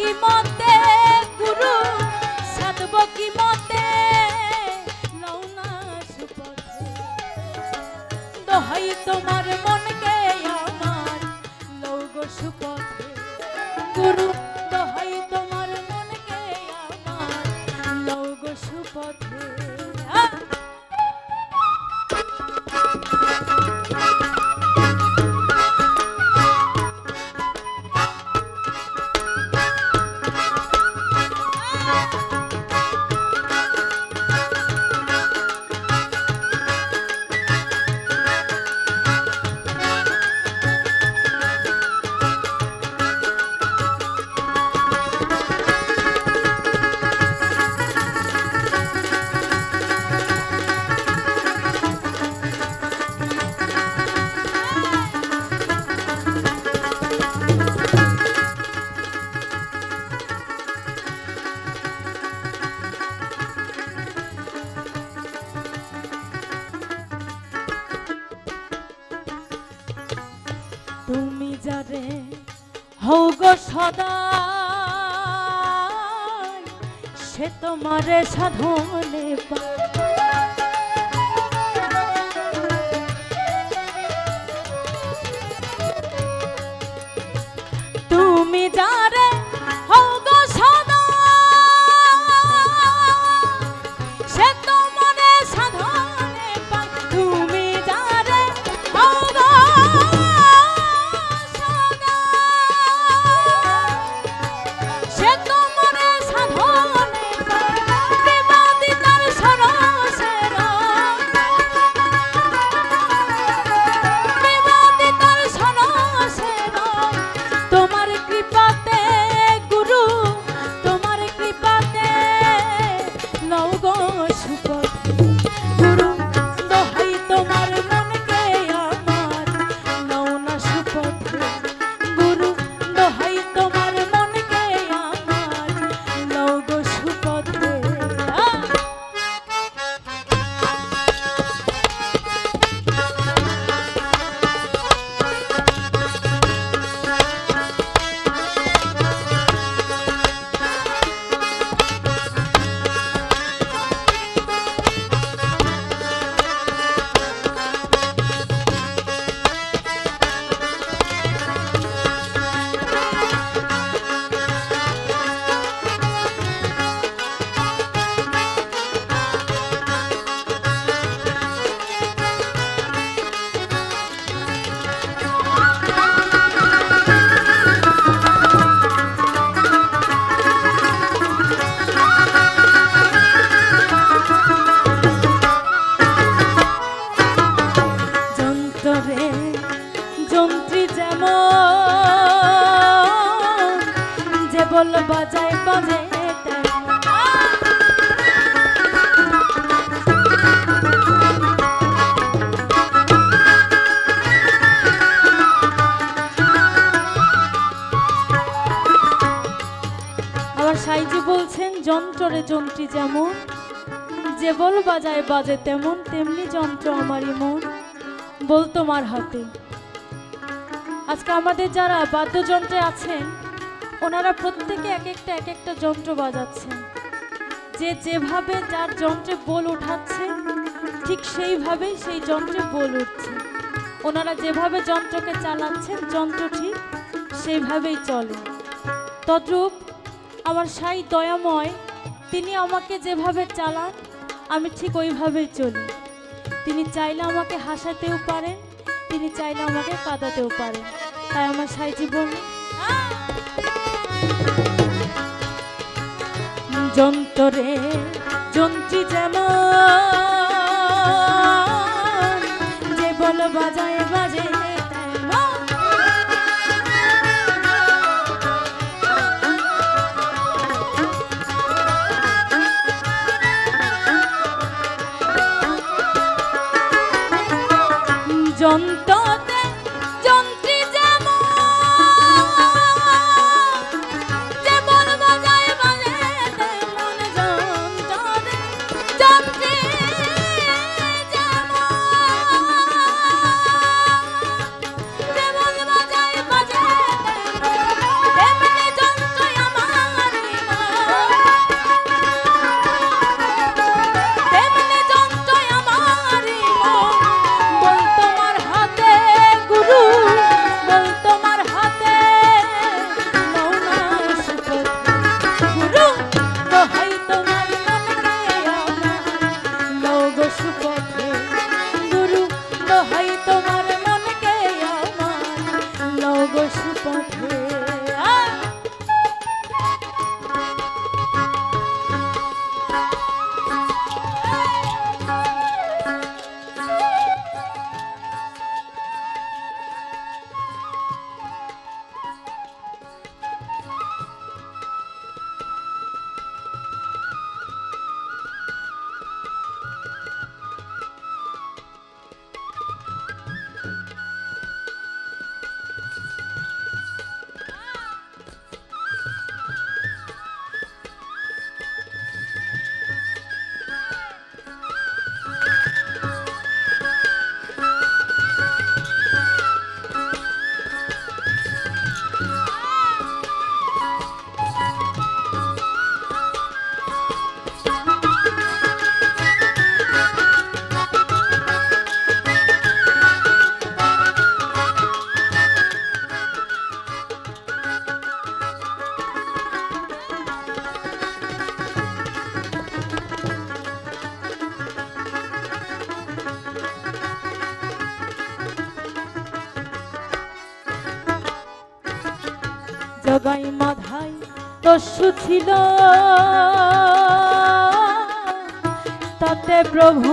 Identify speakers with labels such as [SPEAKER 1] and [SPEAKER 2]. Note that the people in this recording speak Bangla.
[SPEAKER 1] কি মতে গুরু সাধব কি মতে লওনা সুপথে দোহাই তোমার মনকে আমার লও গো সুপথে গুরু দোহাই তোমার মনকে আমার লও গো সুপথে তুমি যারে হও গো সদা সে তোমারে সাধনে তুমি যারে হও গো সদা সে তোমারে সাধনে পায় তুমি যারে হও গো যন্ত্রী যেমন যে বল বাজায় বাজে আবার সাইজি বলছেন যন্ত্রে যন্ত্রী যেমন যে বল বাজায় বাজে তেমন তেমনি যন্ত্র আমারই মন বল তোমার হাতে। আজকে আমাদের যারা বাদ্যযন্ত্রে আছেন ওনারা প্রত্যেকে এক একটা যন্ত্র বাজাচ্ছেন, যে যেভাবে যার যন্ত্রে বোল উঠাচ্ছে ঠিক সেইভাবেই সেই যন্ত্রে বোল উঠছে। ওনারা যেভাবে যন্ত্রকে চালাচ্ছেন যন্ত্র ঠিক সেইভাবেই চলে। তদ্রূপ আমার সাই দয়াময় তিনি আমাকে যেভাবে চালান আমি ঠিক ওইভাবেই চলি। তিনি চাইলে আমাকে হাসাতেও পারেন, তিনি চাইলে আমাকে কাঁদাতেও পারেন। তাই আমার সাই জীবন যন্ত্রে যন্ত্রী যেমন যে বল বাজায় বাজে যন্ত্রতে যন্ত্রী যেমন যে বল বাজায় বাজে তেমন যন্ত্রতে যন্ত্রী যেমন জগাই মাধাই দস্যু ছিল, তাতে প্রভু